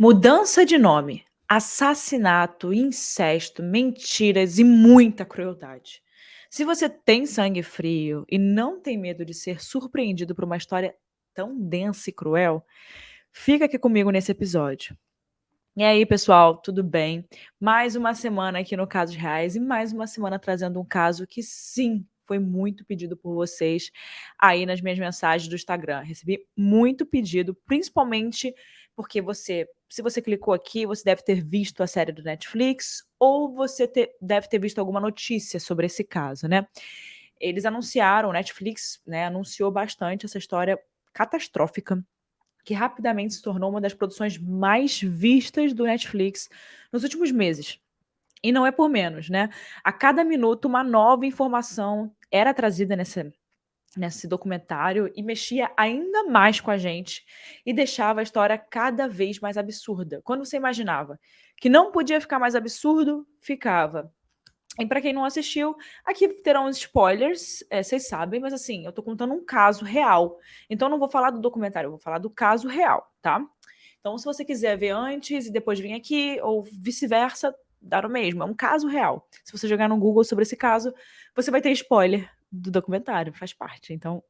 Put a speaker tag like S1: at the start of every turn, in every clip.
S1: Mudança de nome, assassinato, incesto, mentiras e muita crueldade. Se você tem sangue frio e não tem medo de ser surpreendido por uma história tão densa e cruel, fica aqui comigo nesse episódio. E aí, pessoal, tudo bem? Mais uma semana aqui no Casos Reais e mais uma semana trazendo um caso que sim, foi muito pedido por vocês aí nas minhas mensagens do Instagram. Recebi muito pedido, principalmente porque se você clicou aqui, você deve ter visto a série do Netflix ou deve ter visto alguma notícia sobre esse caso, né? Eles anunciaram, o Netflix, né, anunciou bastante essa história catastrófica que rapidamente se tornou uma das produções mais vistas do Netflix nos últimos meses. E não é por menos, né? A cada minuto, uma nova informação era trazida nesse documentário e mexia ainda mais com a gente e deixava a história cada vez mais absurda. Quando você imaginava que não podia ficar mais absurdo, ficava. E pra quem não assistiu, aqui terão uns spoilers, vocês sabem, mas assim, eu tô contando um caso real. Então eu não vou falar do documentário, eu vou falar do caso real, tá? Então se você quiser ver antes e depois vir aqui, ou vice-versa, dá no mesmo, é um caso real. Se você jogar no Google sobre esse caso, você vai ter spoiler do documentário, faz parte. Então,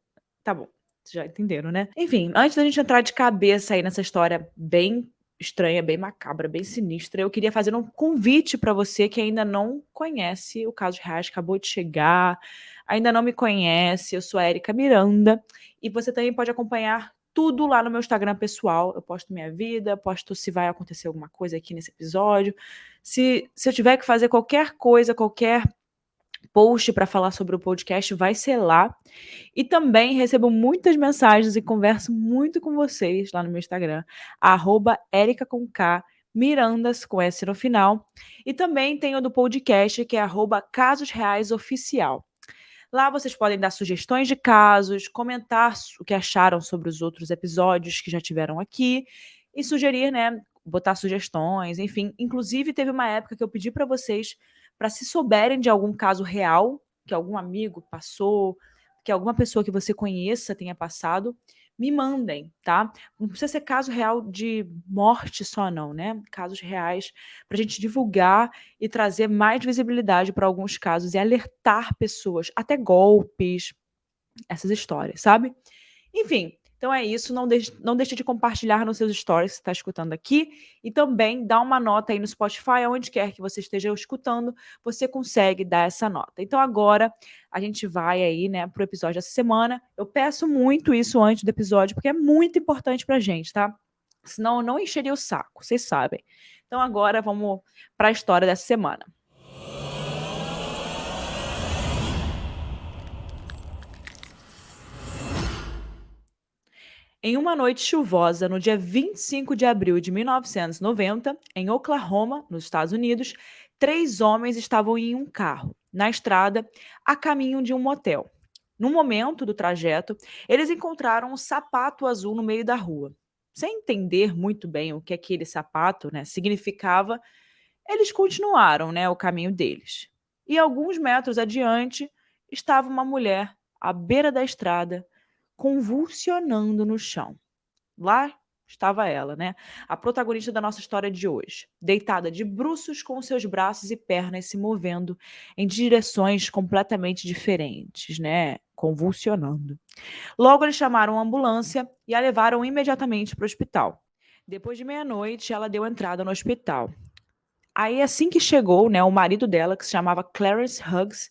S1: tá bom, vocês já entenderam, né? Enfim, antes da gente entrar de cabeça aí nessa história bem estranha, bem macabra, bem sinistra, eu queria fazer um convite para você que ainda não conhece o Casos Reais, acabou de chegar, ainda não me conhece, eu sou a Erika Miranda, e você também pode acompanhar tudo lá no meu Instagram pessoal, eu posto minha vida, posto se vai acontecer alguma coisa aqui nesse episódio, se eu tiver que fazer qualquer coisa, qualquer post para falar sobre o podcast, vai ser lá. E também recebo muitas mensagens e converso muito com vocês lá no meu Instagram, @erica com K, Mirandas com S no final. E também tem o do podcast, que é @Casos Reais Oficial. Lá vocês podem dar sugestões de casos, comentar o que acharam sobre os outros episódios que já tiveram aqui e sugerir, né, botar sugestões, enfim. Inclusive teve uma época que eu pedi para vocês para se souberem de algum caso real que algum amigo passou, que alguma pessoa que você conheça tenha passado, me mandem, tá? Não precisa ser caso real de morte só não, né? Casos reais para a gente divulgar e trazer mais visibilidade para alguns casos e alertar pessoas, até golpes, essas histórias, sabe? Enfim, então é isso. Não deixe de compartilhar nos seus stories que você está escutando aqui. E também dá uma nota aí no Spotify, onde quer que você esteja escutando, você consegue dar essa nota. Então agora a gente vai aí, né, pro episódio dessa semana. Eu peço muito isso antes do episódio, porque é muito importante pra gente, tá? Senão eu não encheria o saco, vocês sabem. Então agora vamos para a história dessa semana. Em uma noite chuvosa, no dia 25 de abril de 1990, em Oklahoma, nos Estados Unidos, três homens estavam em um carro, na estrada, a caminho de um motel. No momento do trajeto, eles encontraram um sapato azul no meio da rua. Sem entender muito bem o que aquele sapato, né, significava, eles continuaram, né, o caminho deles. E alguns metros adiante estava uma mulher à beira da estrada, convulsionando no chão. Lá estava ela, né? A protagonista da nossa história de hoje, deitada de bruços com seus braços e pernas se movendo em direções completamente diferentes, né? Convulsionando. Logo eles chamaram a ambulância e a levaram imediatamente para o hospital. Depois de meia-noite, ela deu entrada no hospital. Aí, assim que chegou, né, o marido dela, que se chamava Clarence Hughes,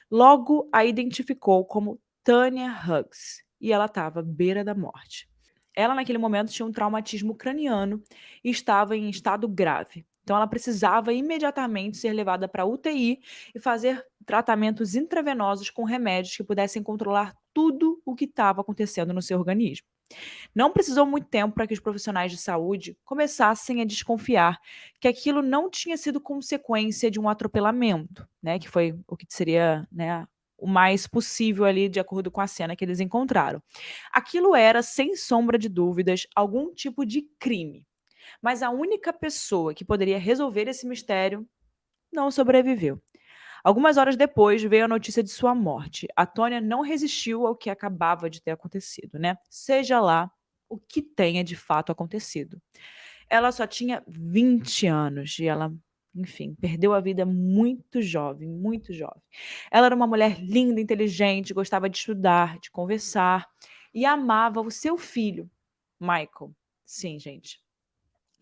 S1: logo a identificou como Tanya Hughes. E ela estava à beira da morte. Ela, naquele momento, tinha um traumatismo craniano e estava em estado grave. Então, ela precisava imediatamente ser levada para a UTI e fazer tratamentos intravenosos com remédios que pudessem controlar tudo o que estava acontecendo no seu organismo. Não precisou muito tempo para que os profissionais de saúde começassem a desconfiar que aquilo não tinha sido consequência de um atropelamento, né, que foi o que seria, né, o mais possível ali, de acordo com a cena que eles encontraram. Aquilo era, sem sombra de dúvidas, algum tipo de crime. Mas a única pessoa que poderia resolver esse mistério não sobreviveu. Algumas horas depois veio a notícia de sua morte. A Tônia não resistiu ao que acabava de ter acontecido, né? Seja lá o que tenha de fato acontecido. ela só tinha 20 anos e ela, enfim, perdeu a vida muito jovem, muito jovem. Ela era uma mulher linda, inteligente, gostava de estudar, de conversar e amava o seu filho, Michael. Sim, gente.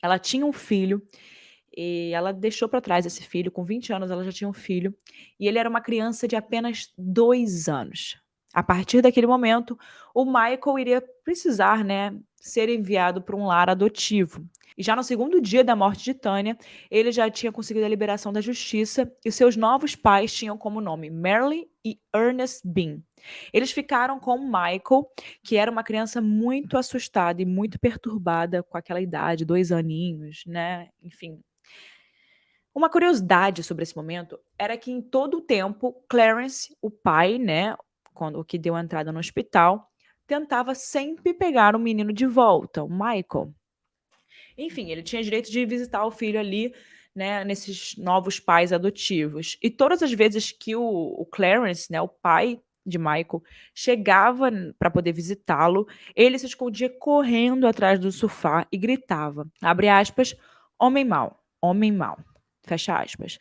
S1: Ela tinha um filho e ela deixou para trás esse filho. Com 20 anos, ela já tinha um filho e ele era uma criança de apenas 2 anos. A partir daquele momento, o Michael iria precisar, né, ser enviado para um lar adotivo. E já no segundo dia da morte de Tânia, ele já tinha conseguido a liberação da justiça e seus novos pais tinham como nome Merle e Ernest Bean. Eles ficaram com o Michael, que era uma criança muito assustada e muito perturbada com aquela idade, 2 aninhos, né, enfim. Uma curiosidade sobre esse momento era que em todo o tempo, Clarence, o pai, né, quando o que deu a entrada no hospital, tentava sempre pegar o menino de volta, o Michael. Enfim, ele tinha direito de visitar o filho ali, né, nesses novos pais adotivos. E todas as vezes que o Clarence, né, o pai de Michael, chegava para poder visitá-lo, ele se escondia correndo atrás do sofá e gritava, abre aspas, homem mau, fecha aspas.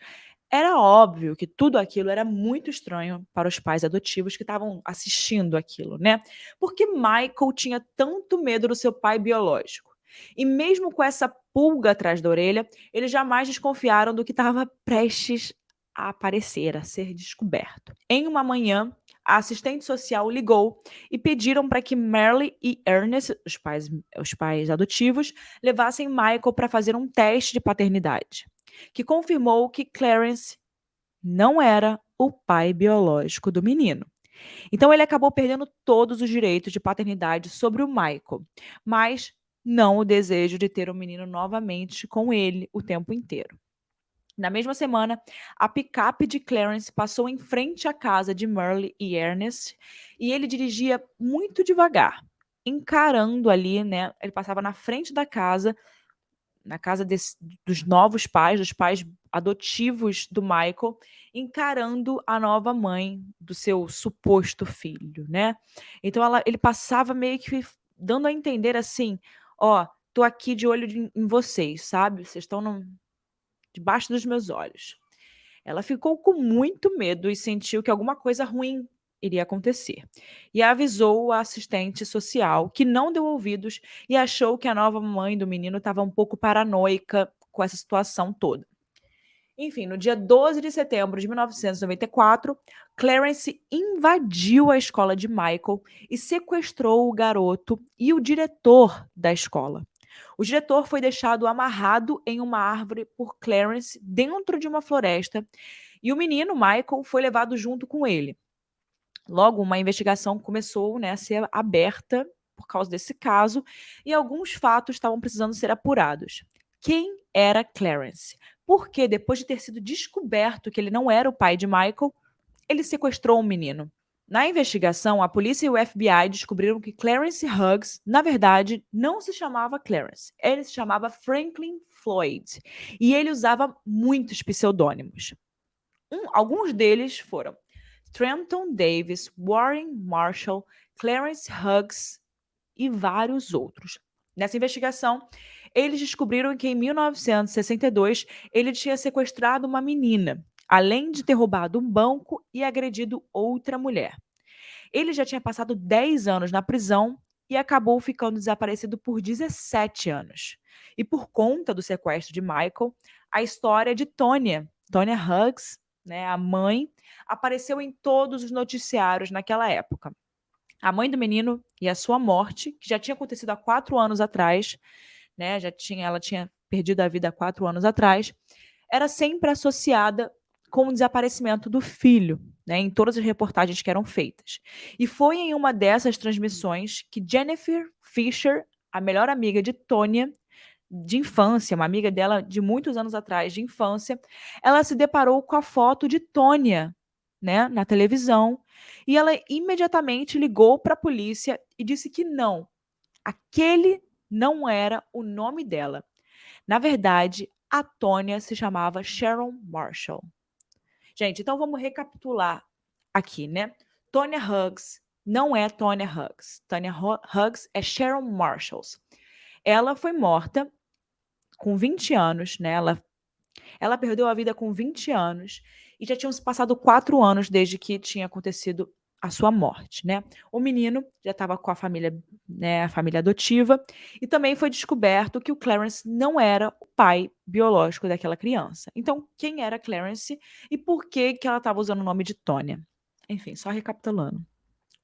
S1: Era óbvio que tudo aquilo era muito estranho para os pais adotivos que estavam assistindo aquilo, né? Porque Michael tinha tanto medo do seu pai biológico. E mesmo com essa pulga atrás da orelha, eles jamais desconfiaram do que estava prestes a aparecer, a ser descoberto. Em uma manhã, a assistente social ligou e pediram para que Merle e Ernest, os pais adotivos, levassem Michael para fazer um teste de paternidade, que confirmou que Clarence não era o pai biológico do menino. Então ele acabou perdendo todos os direitos de paternidade sobre o Michael, mas não o desejo de ter o menino novamente com ele o tempo inteiro. Na mesma semana, a picape de Clarence passou em frente à casa de Merle e Ernest e ele dirigia muito devagar, encarando ali, né? Ele passava na frente da casa, na casa dos novos pais, dos pais adotivos do Michael, encarando a nova mãe do seu suposto filho, né. Então ele passava meio que dando a entender assim: "Ó, tô aqui de olho em vocês, sabe, vocês estão debaixo dos meus olhos". Ela ficou com muito medo e sentiu que alguma coisa ruim iria acontecer. E avisou a assistente social, que não deu ouvidos e achou que a nova mãe do menino estava um pouco paranoica com essa situação toda. Enfim, no dia 12 de setembro de 1994, Clarence invadiu a escola de Michael e sequestrou o garoto e o diretor da escola. O diretor foi deixado amarrado em uma árvore por Clarence dentro de uma floresta e o menino, Michael, foi levado junto com ele. Logo, uma investigação começou, né, a ser aberta por causa desse caso e alguns fatos estavam precisando ser apurados. Quem era Clarence? Porque depois de ter sido descoberto que ele não era o pai de Michael, ele sequestrou o menino. Na investigação, a polícia e o FBI descobriram que Clarence Hughes, na verdade, não se chamava Clarence. Ele se chamava Franklin Floyd. E ele usava muitos pseudônimos. Alguns deles foram Trenton Davis, Warren Marshall, Clarence Hughes e vários outros. Nessa investigação, eles descobriram que em 1962 ele tinha sequestrado uma menina, além de ter roubado um banco e agredido outra mulher. Ele já tinha passado 10 anos na prisão e acabou ficando desaparecido por 17 anos. E por conta do sequestro de Michael, a história de Tonya Hughes, né, a mãe, apareceu em todos os noticiários naquela época. A mãe do menino e a sua morte, que já tinha acontecido há 4 anos atrás, né, ela tinha perdido a vida há 4 anos atrás, era sempre associada com o desaparecimento do filho, né, em todas as reportagens que eram feitas. E foi em uma dessas transmissões que Jennifer Fisher, a melhor amiga de Tonya, de infância, uma amiga dela de muitos anos atrás, de infância, ela se deparou com a foto de Tonya, né, na televisão, e ela imediatamente ligou para a polícia e disse que não, aquele não era o nome dela. Na verdade, a Tonya se chamava Sharon Marshall. Gente, então vamos recapitular aqui, né? Tonya Hughes não é Tonya Hughes. Tonya Hughes é Sharon Marshall. Ela foi morta com 20 anos, né, ela perdeu a vida com 20 anos e já tinham se passado 4 anos desde que tinha acontecido a sua morte, né. O menino já estava com a família, né, a família adotiva, e também foi descoberto que o Clarence não era o pai biológico daquela criança. Então, quem era Clarence e por que que ela estava usando o nome de Tonya? Enfim, só recapitulando.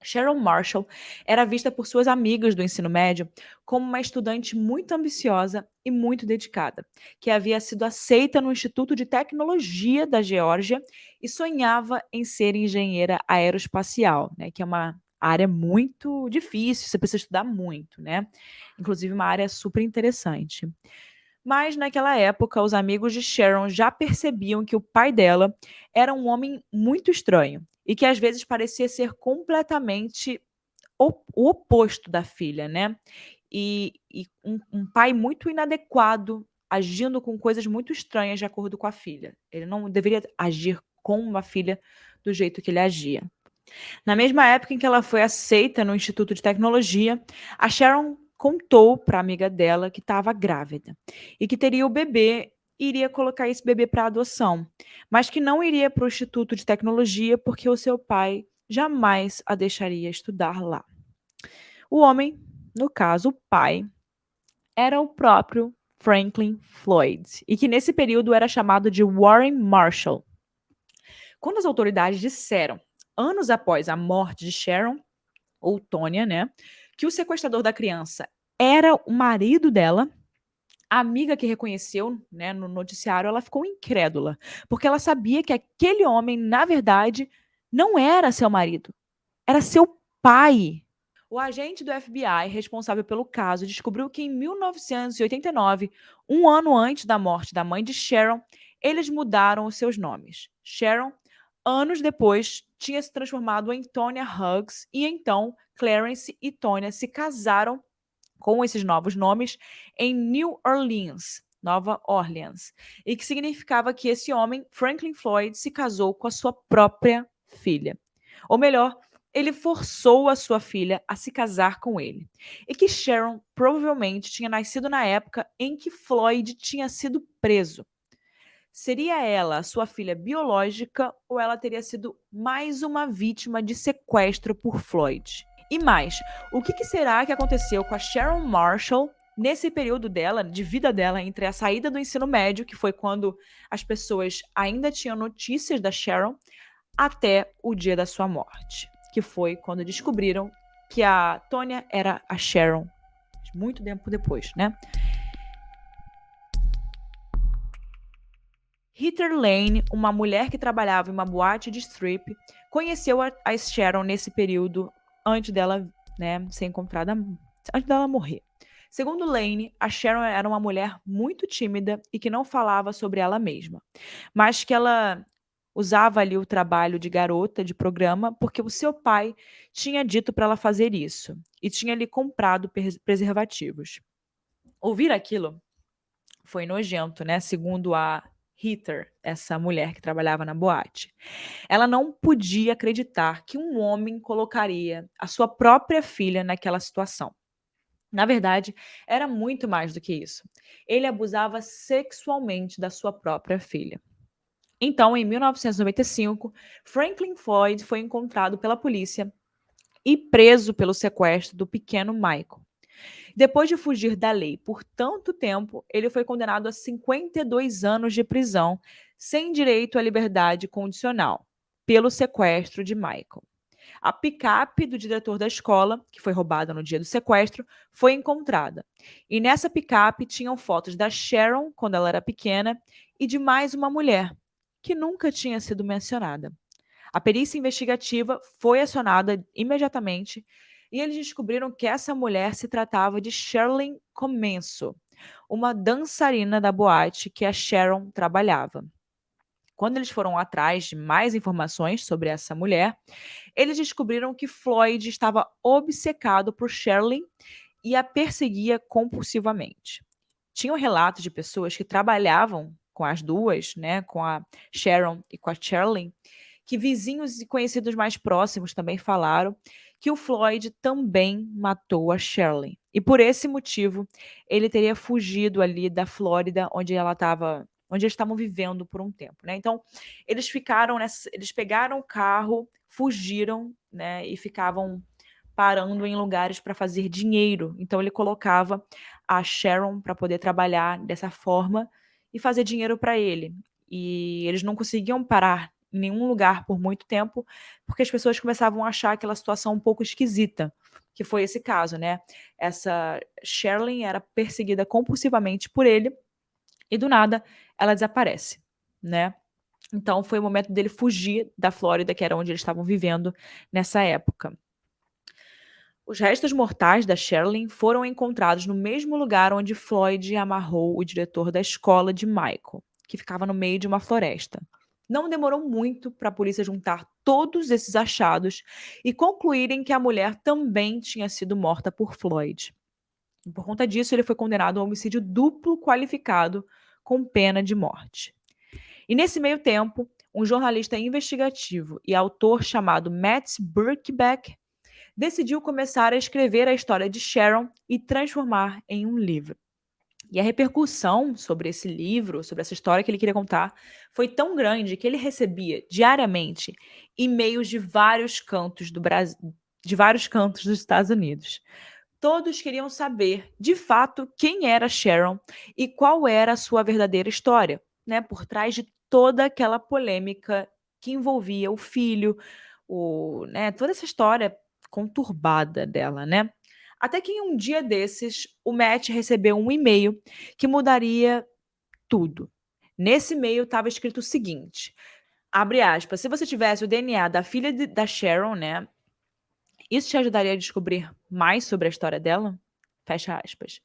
S1: Sharon Marshall era vista por suas amigas do ensino médio como uma estudante muito ambiciosa e muito dedicada, que havia sido aceita no Instituto de Tecnologia da Geórgia e sonhava em ser engenheira aeroespacial, né, que é uma área muito difícil, você precisa estudar muito, né? Inclusive uma área super interessante. Mas naquela época, os amigos de Sharon já percebiam que o pai dela era um homem muito estranho e que às vezes parecia ser completamente o oposto da filha, né? E um pai muito inadequado, agindo com coisas muito estranhas de acordo com a filha. Ele não deveria agir com uma filha do jeito que ele agia. Na mesma época em que ela foi aceita no Instituto de Tecnologia, a Sharon contou para a amiga dela que estava grávida e que teria o bebê e iria colocar esse bebê para adoção, mas que não iria para o Instituto de Tecnologia porque o seu pai jamais a deixaria estudar lá. O homem, no caso, o pai, era o próprio Franklin Floyd e que nesse período era chamado de Warren Marshall. Quando as autoridades disseram, anos após a morte de Sharon, ou Tônia, né, que o sequestrador da criança era o marido dela, a amiga que reconheceu, né, no noticiário, ela ficou incrédula, porque ela sabia que aquele homem, na verdade, não era seu marido, era seu pai. O agente do FBI responsável pelo caso descobriu que em 1989, um ano antes da morte da mãe de Sharon, eles mudaram os seus nomes. Sharon, anos depois, tinha se transformado em Tonya Hughes e então Clarence e Tonya se casaram com esses novos nomes em New Orleans, Nova Orleans, e que significava que esse homem, Franklin Floyd, se casou com a sua própria filha. Ou melhor, ele forçou a sua filha a se casar com ele. E que Sharon provavelmente tinha nascido na época em que Floyd tinha sido preso. Seria ela a sua filha biológica ou ela teria sido mais uma vítima de sequestro por Floyd? E mais, o que será que aconteceu com a Sharon Marshall nesse período dela, de vida dela, entre a saída do ensino médio, que foi quando as pessoas ainda tinham notícias da Sharon, até o dia da sua morte, que foi quando descobriram que a Tonya era a Sharon, muito tempo depois, né? Heather Lane, uma mulher que trabalhava em uma boate de strip, conheceu a Sharon nesse período antes dela, né, ser encontrada, antes dela morrer. Segundo Lane, a Sharon era uma mulher muito tímida e que não falava sobre ela mesma, mas que ela usava ali o trabalho de garota de programa porque o seu pai tinha dito para ela fazer isso e tinha lhe comprado preservativos. Ouvir aquilo foi nojento, né? Segundo a Heather, essa mulher que trabalhava na boate. Ela não podia acreditar que um homem colocaria a sua própria filha naquela situação. Na verdade, era muito mais do que isso. Ele abusava sexualmente da sua própria filha. Então, em 1995, Franklin Floyd foi encontrado pela polícia e preso pelo sequestro do pequeno Michael. Depois de fugir da lei por tanto tempo, ele foi condenado a 52 anos de prisão, sem direito à liberdade condicional, pelo sequestro de Michael. A picape do diretor da escola, que foi roubada no dia do sequestro, foi encontrada. E nessa picape tinham fotos da Sharon, quando ela era pequena, e de mais uma mulher, que nunca tinha sido mencionada. A perícia investigativa foi acionada imediatamente e eles descobriram que essa mulher se tratava de Shirley Comenso, uma dançarina da boate que a Sharon trabalhava. Quando eles foram atrás de mais informações sobre essa mulher, eles descobriram que Floyd estava obcecado por Shirley e a perseguia compulsivamente. Tinham relatos de pessoas que trabalhavam com as duas, né, com a Sharon e com a Shirley, que vizinhos e conhecidos mais próximos também falaram que o Floyd também matou a Shirley E por esse motivo, ele teria fugido ali da Flórida, onde eles estavam vivendo por um tempo, né. Então, eles pegaram o carro, fugiram, né, e ficavam parando em lugares para fazer dinheiro. Então ele colocava a Sharon para poder trabalhar dessa forma e fazer dinheiro para ele. E eles não conseguiam parar em nenhum lugar por muito tempo, porque as pessoas começavam a achar aquela situação um pouco esquisita, que foi esse caso, né. Essa Sherilyn era perseguida compulsivamente por ele e do nada ela desaparece, né. Então foi o momento dele fugir da Flórida, que era onde eles estavam vivendo nessa época. Os restos mortais da Sherilyn foram encontrados no mesmo lugar onde Floyd amarrou o diretor da escola de Michael, que ficava no meio de uma floresta. Não demorou muito para a polícia juntar todos esses achados e concluírem que a mulher também tinha sido morta por Floyd. E por conta disso, ele foi condenado a homicídio duplo qualificado com pena de morte. E nesse meio tempo, um jornalista investigativo e autor chamado Matt Birkbeck decidiu começar a escrever a história de Sharon e transformar em um livro. E a repercussão sobre esse livro, sobre essa história que ele queria contar, foi tão grande que ele recebia diariamente e-mails de vários cantos do Brasil, de vários cantos dos Estados Unidos. Todos queriam saber, de fato, quem era Sharon e qual era a sua verdadeira história, né, por trás de toda aquela polêmica que envolvia o filho, toda essa história conturbada dela, né. Até que em um dia desses, o Matt recebeu um e-mail que mudaria tudo. Nesse e-mail estava escrito o seguinte, abre aspas: "Se você tivesse o DNA da filha da Sharon, né, isso te ajudaria a descobrir mais sobre a história dela?" Fecha aspas.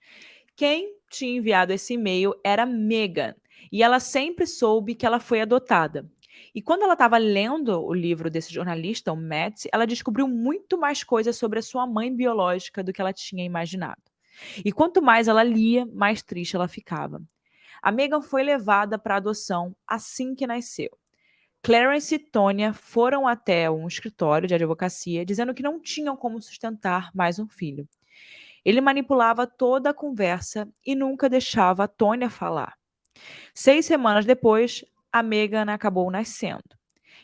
S1: Quem tinha enviado esse e-mail era Megan, e ela sempre soube que ela foi adotada. E quando ela estava lendo o livro desse jornalista, o Matt, ela descobriu muito mais coisas sobre a sua mãe biológica do que ela tinha imaginado. E quanto mais ela lia, mais triste ela ficava. A Megan foi levada para adoção assim que nasceu. Clarence e Tonya foram até um escritório de advocacia dizendo que não tinham como sustentar mais um filho. Ele manipulava toda a conversa e nunca deixava a Tonya falar. 6 semanas depois, a Megan acabou nascendo.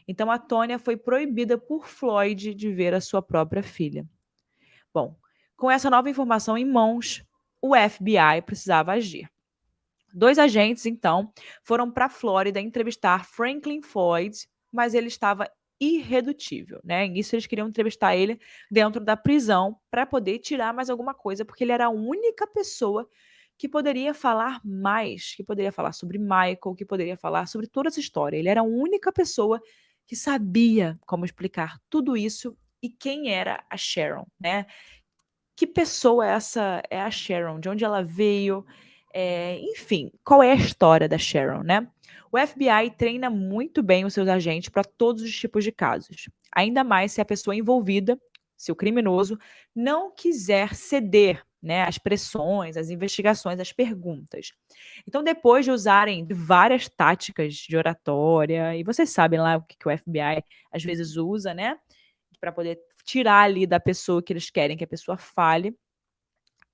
S1: Então a Tonya foi proibida por Floyd de ver a sua própria filha. Bom, com essa nova informação em mãos, o FBI precisava agir. 2 agentes, então, foram para a Flórida entrevistar Franklin Floyd, mas ele estava irredutível, né. Nisso eles queriam entrevistar ele dentro da prisão para poder tirar mais alguma coisa, porque ele era a única pessoa que poderia falar mais, que poderia falar sobre Michael, que poderia falar sobre toda essa história. Ele era a única pessoa que sabia como explicar tudo isso e quem era a Sharon, né. Que pessoa é a Sharon? De onde ela veio? Enfim, qual é a história da Sharon, né? O FBI treina muito bem os seus agentes para todos os tipos de casos. Ainda mais se a pessoa envolvida, se o criminoso, não quiser ceder, né, às pressões, às investigações, às perguntas. Então, depois de usarem várias táticas de oratória, e vocês sabem lá o que o FBI às vezes usa, né? Para poder tirar ali da pessoa que eles querem que a pessoa fale.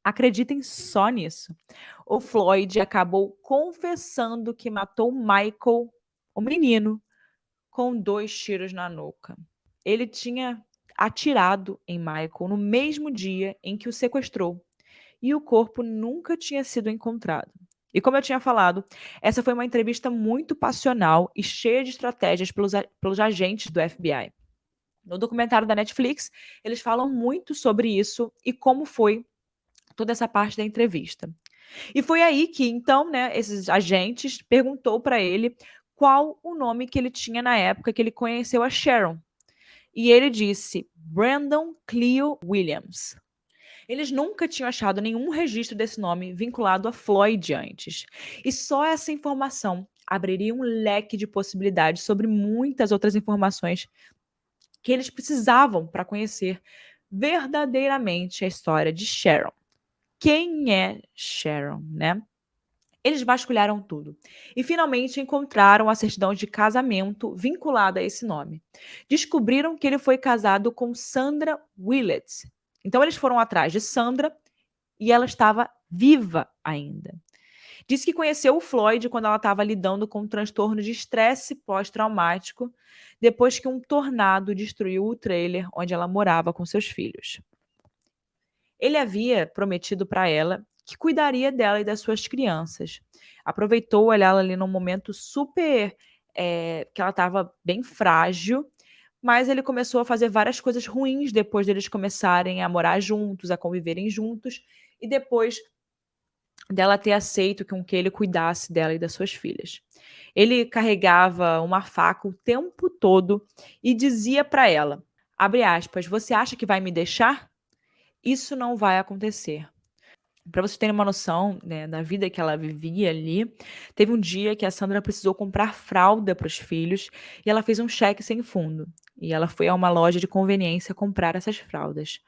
S1: Acreditem só nisso. O Floyd acabou confessando que matou Michael, o menino, com 2 tiros na nuca. Ele tinha atirado em Michael no mesmo dia em que o sequestrou, e o corpo nunca tinha sido encontrado. E como eu tinha falado, essa foi uma entrevista muito passional e cheia de estratégias pelos agentes do FBI. No documentário da Netflix, eles falam muito sobre isso e como foi toda essa parte da entrevista. E foi aí que então, né, esses agentes perguntou para ele qual o nome que ele tinha na época que ele conheceu a Sharon. E ele disse Brandon Cleo Williams. Eles nunca tinham achado nenhum registro desse nome vinculado a Floyd antes. E só essa informação abriria um leque de possibilidades sobre muitas outras informações que eles precisavam para conhecer verdadeiramente a história de Sharon. Quem é Sharon, né? Eles vasculharam tudo e finalmente encontraram a certidão de casamento vinculada a esse nome. Descobriram que ele foi casado com Sandra Willett. Então eles foram atrás de Sandra e ela estava viva ainda. Disse que conheceu o Floyd quando ela estava lidando com um transtorno de estresse pós-traumático, depois que um tornado destruiu o trailer onde ela morava com seus filhos. Ele havia prometido para ela que cuidaria dela e das suas crianças. Aproveitou olhar ela ali num momento super, que ela estava bem frágil, mas ele começou a fazer várias coisas ruins depois deles começarem a morar juntos, a conviverem juntos, e depois dela ter aceito com que ele cuidasse dela e das suas filhas. Ele carregava uma faca o tempo todo e dizia para ela, abre aspas: "Você acha que vai me deixar? Isso não vai acontecer". Para vocês terem uma noção, né, da vida que ela vivia ali, teve um dia que a Sandra precisou comprar fralda para os filhos e ela fez um cheque sem fundo. E ela foi a uma loja de conveniência comprar essas fraldas.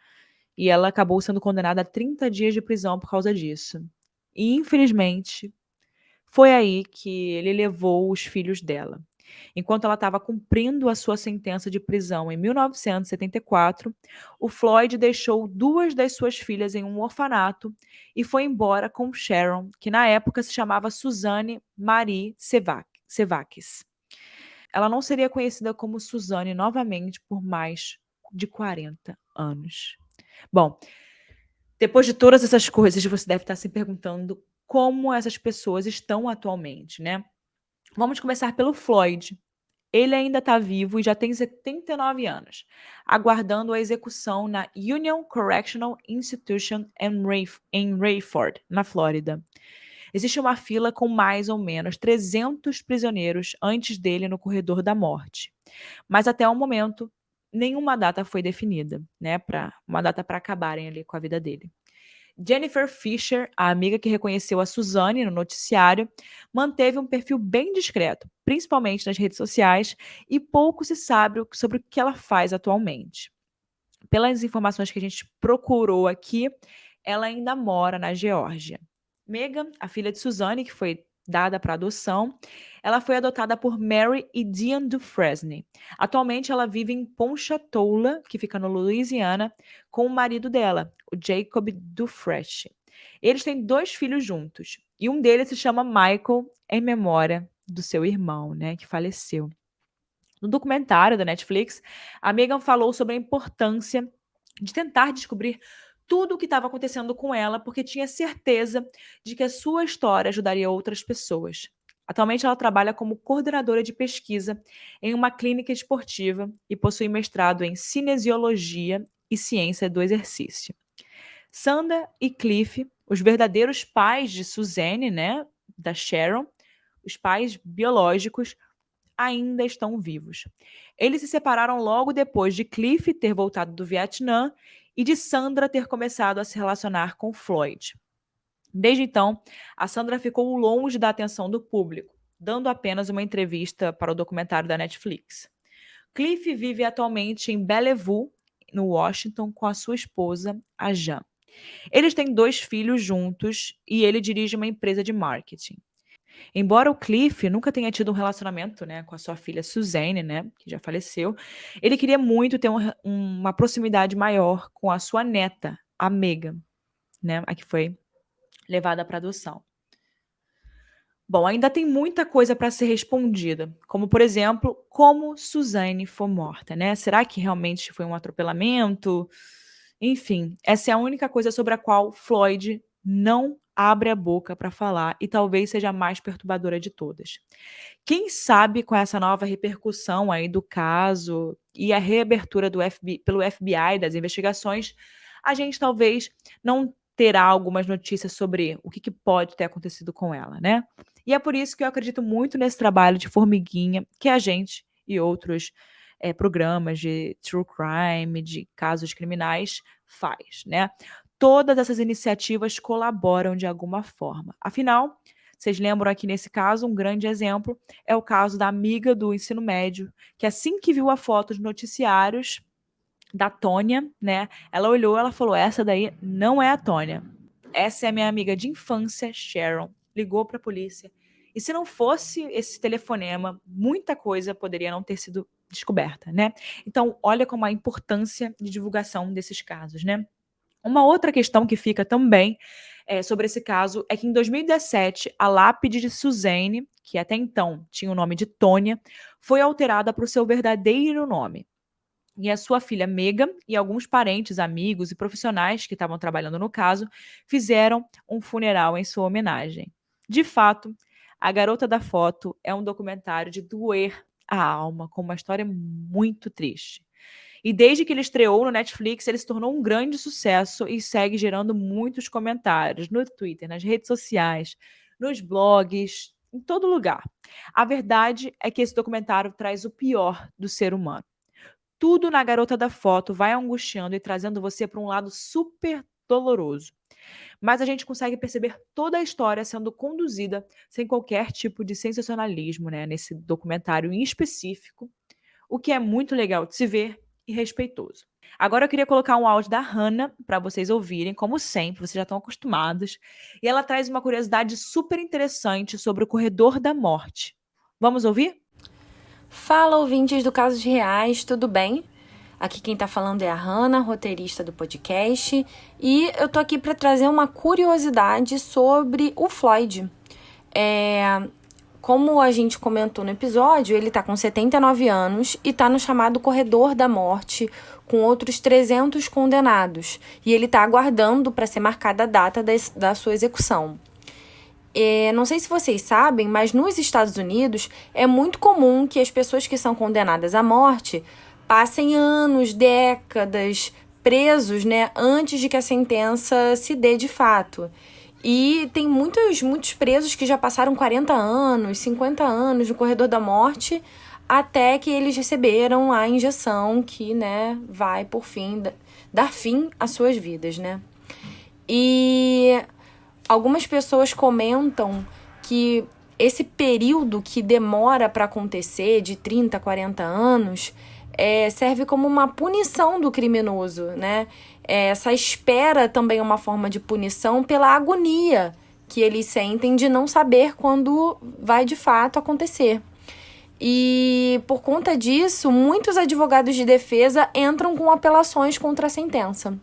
S1: E ela acabou sendo condenada a 30 dias de prisão por causa disso. E infelizmente, foi aí que ele levou os filhos dela. Enquanto ela estava cumprindo a sua sentença de prisão em 1974, o Floyd deixou 2 das suas filhas em um orfanato e foi embora com Sharon, que na época se chamava Suzanne Marie Sevakis. Ela não seria conhecida como Suzanne novamente por mais de 40 anos. Bom, depois de todas essas coisas, você deve estar se perguntando como essas pessoas estão atualmente, né? Vamos começar pelo Floyd. Ele ainda está vivo e já tem 79 anos, aguardando a execução na Union Correctional Institution em Rayford, na Flórida. Existe uma fila com mais ou menos 300 prisioneiros antes dele no corredor da morte. Mas até o momento, nenhuma data foi definida, né, uma data para acabarem ali com a vida dele. Jennifer Fisher, a amiga que reconheceu a Suzanne no noticiário, manteve um perfil bem discreto, principalmente nas redes sociais, e pouco se sabe sobre o que ela faz atualmente. Pelas informações que a gente procurou aqui, ela ainda mora na Geórgia. Megan, a filha de Suzanne, que foi dada para adoção, ela foi adotada por Mary e Dean Dufresne. Atualmente ela vive em Ponchatoula, que fica no Louisiana, com o marido dela, o Jacob Dufresne. Eles têm 2 filhos juntos, e um deles se chama Michael, em memória do seu irmão, né, que faleceu. No documentário da Netflix, a Megan falou sobre a importância de tentar descobrir tudo o que estava acontecendo com ela, porque tinha certeza de que a sua história ajudaria outras pessoas. Atualmente, ela trabalha como coordenadora de pesquisa em uma clínica esportiva e possui mestrado em cinesiologia e ciência do exercício. Sandra e Cliff, os verdadeiros pais de Suzanne, né, da Sharon, os pais biológicos, ainda estão vivos. Eles se separaram logo depois de Cliff ter voltado do Vietnã e de Sandra ter começado a se relacionar com Floyd. Desde então, a Sandra ficou longe da atenção do público, dando apenas uma entrevista para o documentário da Netflix. Cliff vive atualmente em Bellevue, no Washington, com a sua esposa, a Jan. Eles têm 2 filhos juntos e ele dirige uma empresa de marketing. Embora o Cliff nunca tenha tido um relacionamento, né, com a sua filha Suzanne, né, que já faleceu, ele queria muito ter uma proximidade maior com a sua neta, a Megan, né, a que foi levada para adoção. Bom, ainda tem muita coisa para ser respondida, como por exemplo, como Suzanne foi morta, né? Será que realmente foi um atropelamento? Enfim, essa é a única coisa sobre a qual Floyd não abre a boca para falar e talvez seja a mais perturbadora de todas. Quem sabe com essa nova repercussão aí do caso e a reabertura pelo FBI das investigações, a gente talvez não terá algumas notícias sobre o que pode ter acontecido com ela, né? E é por isso que eu acredito muito nesse trabalho de formiguinha que a gente e outros programas de true crime, de casos criminais, faz, né? Todas essas iniciativas colaboram de alguma forma. Afinal, vocês lembram aqui nesse caso, um grande exemplo é o caso da amiga do ensino médio, que assim que viu a foto dos noticiários da Tônia, né, ela olhou, ela falou: "Essa daí não é a Tônia. Essa é a minha amiga de infância, Sharon". Ligou para a polícia. E se não fosse esse telefonema, muita coisa poderia não ter sido descoberta, né? Então, olha como a importância de divulgação desses casos, né? Uma outra questão que fica também sobre esse caso é que em 2017 a lápide de Suzanne, que até então tinha o nome de Tônia, foi alterada para o seu verdadeiro nome. E a sua filha Megan e alguns parentes, amigos e profissionais que estavam trabalhando no caso fizeram um funeral em sua homenagem. De fato, A Garota da Foto é um documentário de doer a alma, com uma história muito triste. E desde que ele estreou no Netflix, ele se tornou um grande sucesso e segue gerando muitos comentários no Twitter, nas redes sociais, nos blogs, em todo lugar. A verdade é que esse documentário traz o pior do ser humano. Tudo na Garota da Foto vai angustiando e trazendo você para um lado super doloroso. Mas a gente consegue perceber toda a história sendo conduzida sem qualquer tipo de sensacionalismo, né, nesse documentário em específico, o que é muito legal de se ver e respeitoso. Agora eu queria colocar um áudio da Hannah para vocês ouvirem, como sempre, vocês já estão acostumados, e ela traz uma curiosidade super interessante sobre o corredor da morte. Vamos ouvir?
S2: Fala, ouvintes do Casos Reais, tudo bem? Aqui quem tá falando é a Hannah, roteirista do podcast, e eu tô aqui para trazer uma curiosidade sobre o Floyd. Como a gente comentou no episódio, ele tá com 79 anos e tá no chamado Corredor da Morte, com outros 300 condenados, e ele tá aguardando para ser marcada a data da sua execução. Não sei se vocês sabem, mas nos Estados Unidos é muito comum que as pessoas que são condenadas à morte passem anos, décadas presos, né, antes de que a sentença se dê de fato. E tem muitos presos que já passaram 40 anos, 50 anos no corredor da morte, até que eles receberam a injeção que, né, vai, por fim, dar fim às suas vidas, né? E algumas pessoas comentam que esse período que demora para acontecer, de 30, 40 anos, serve como uma punição do criminoso, né? Essa espera também é uma forma de punição pela agonia que eles sentem de não saber quando vai de fato acontecer. E por conta disso, muitos advogados de defesa entram com apelações contra a sentença.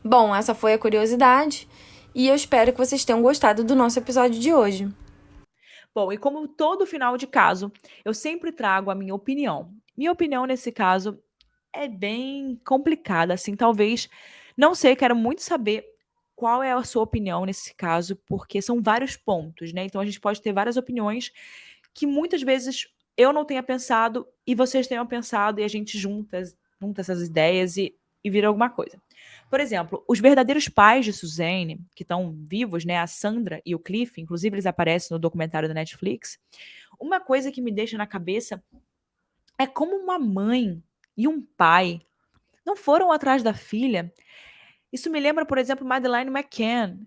S2: Bom, essa foi a curiosidade e eu espero que vocês tenham gostado do nosso episódio de hoje.
S1: Bom, e como todo final de caso, eu sempre trago a minha opinião. Minha opinião nesse caso é bem complicada, assim, talvez, não sei, quero muito saber qual é a sua opinião nesse caso, porque são vários pontos, né? Então a gente pode ter várias opiniões que muitas vezes eu não tenha pensado e vocês tenham pensado e a gente junta essas ideias e vira alguma coisa. Por exemplo, os verdadeiros pais de Suzanne, que estão vivos, né, a Sandra e o Cliff, inclusive eles aparecem no documentário da Netflix, uma coisa que me deixa na cabeça é como uma mãe e um pai não foram atrás da filha. Isso me lembra, por exemplo, Madeleine McCann.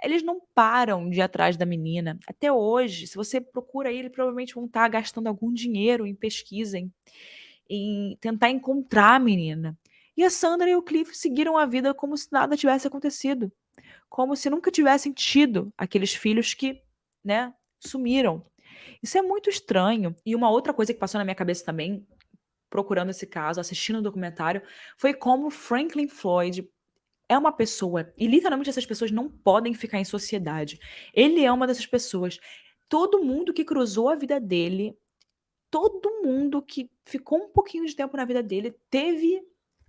S1: Eles não param de ir atrás da menina. Até hoje, se você procura aí, eles provavelmente vão estar gastando algum dinheiro em pesquisa, em tentar encontrar a menina. E a Sandra e o Cliff seguiram a vida como se nada tivesse acontecido. Como se nunca tivessem tido aqueles filhos que, né, sumiram. Isso é muito estranho. E uma outra coisa que passou na minha cabeça também, procurando esse caso, assistindo o documentário, foi como Franklin Floyd é uma pessoa, e literalmente essas pessoas não podem ficar em sociedade. Ele é uma dessas pessoas. Todo mundo que cruzou a vida dele, todo mundo que ficou um pouquinho de tempo na vida dele, teve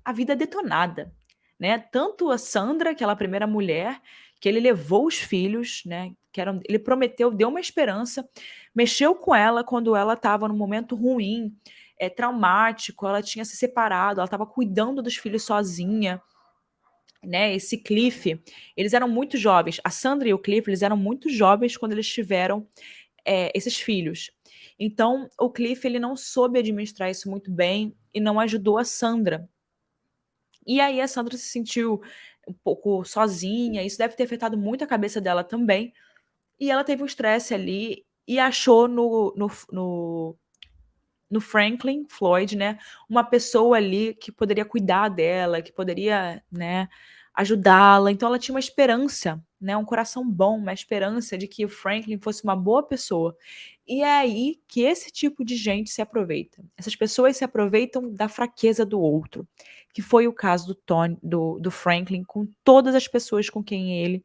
S1: a vida detonada, né? Tanto a Sandra, aquela primeira mulher, que ele levou os filhos, né? Ele prometeu, deu uma esperança, mexeu com ela quando ela estava num momento ruim, traumático, ela tinha se separado, ela estava cuidando dos filhos sozinha, né? Esse Cliff, eles eram muito jovens. A Sandra e o Cliff, eles eram muito jovens quando eles tiveram esses filhos. Então, o Cliff, ele não soube administrar isso muito bem e não ajudou a Sandra. E aí a Sandra se sentiu um pouco sozinha, isso deve ter afetado muito a cabeça dela também. E ela teve um estresse ali e achou no Franklin Floyd, né, uma pessoa ali que poderia cuidar dela, que poderia, né, ajudá-la. Então ela tinha uma esperança, né, um coração bom, uma esperança de que o Franklin fosse uma boa pessoa. E é aí que esse tipo de gente se aproveita. Essas pessoas se aproveitam da fraqueza do outro, que foi o caso do Franklin com todas as pessoas com quem ele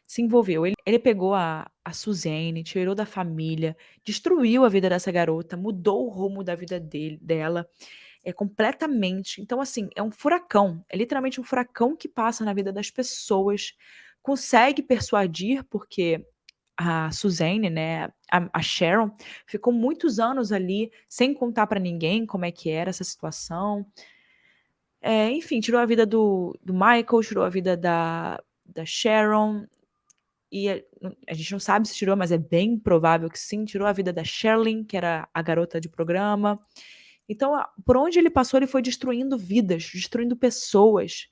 S1: se envolveu. Ele pegou a Suzanne, tirou da família, destruiu a vida dessa garota, mudou o rumo da vida dela, completamente. Então, assim, é um furacão, é literalmente um furacão que passa na vida das pessoas, consegue persuadir, porque a Suzanne, né, a Sharon, ficou muitos anos ali sem contar pra ninguém como é que era essa situação. Enfim, tirou a vida do Michael, tirou a vida da Sharon, e a gente não sabe se tirou, mas é bem provável que sim, tirou a vida da Sherlyn, que era a garota de programa. Então, por onde ele passou, ele foi destruindo vidas, destruindo pessoas.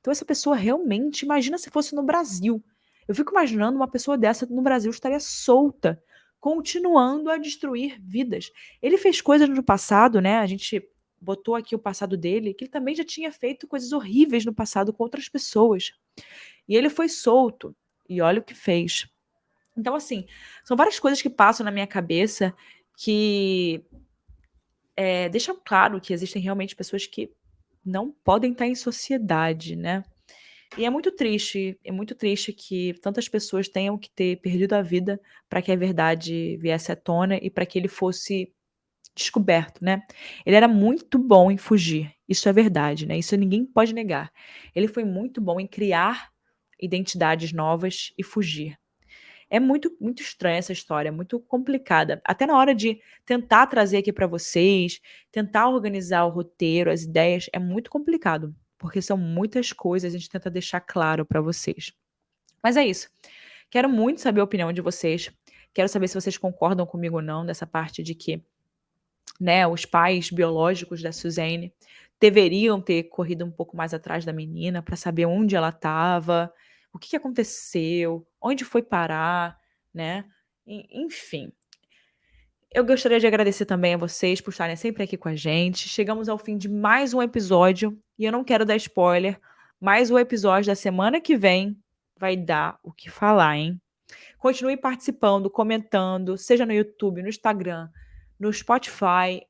S1: Então essa pessoa realmente, imagina se fosse no Brasil. Eu fico imaginando uma pessoa dessa no Brasil estaria solta, continuando a destruir vidas. Ele fez coisas no passado, né? A gente botou aqui o passado dele, que ele também já tinha feito coisas horríveis no passado com outras pessoas. E ele foi solto. E olha o que fez. Então, assim, são várias coisas que passam na minha cabeça que deixam claro que existem realmente pessoas que não podem estar em sociedade, né? E é muito triste que tantas pessoas tenham que ter perdido a vida para que a verdade viesse à tona e para que ele fosse descoberto, né? Ele era muito bom em fugir, isso é verdade, né? Isso ninguém pode negar. Ele foi muito bom em criar identidades novas e fugir. É muito estranha essa história, muito complicada. Até na hora de tentar trazer aqui para vocês, tentar organizar o roteiro, as ideias, é muito complicado, porque são muitas coisas, a gente tenta deixar claro para vocês. Mas é isso. Quero muito saber a opinião de vocês. Quero saber se vocês concordam comigo ou não nessa parte de que, né, os pais biológicos da Suzanne deveriam ter corrido um pouco mais atrás da menina para saber onde ela estava, o que aconteceu, onde foi parar, né? Enfim. Eu gostaria de agradecer também a vocês por estarem sempre aqui com a gente. Chegamos ao fim de mais um episódio e eu não quero dar spoiler, mas o episódio da semana que vem vai dar o que falar, hein? Continue participando, comentando, seja no YouTube, no Instagram, no Spotify,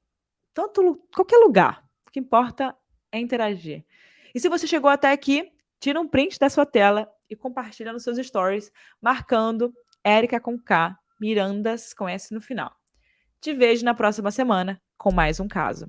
S1: qualquer lugar. O que importa é interagir. E se você chegou até aqui, tira um print da sua tela e compartilha nos seus stories, marcando Érica com K, Mirandas com S no final. Te vejo na próxima semana com mais um caso.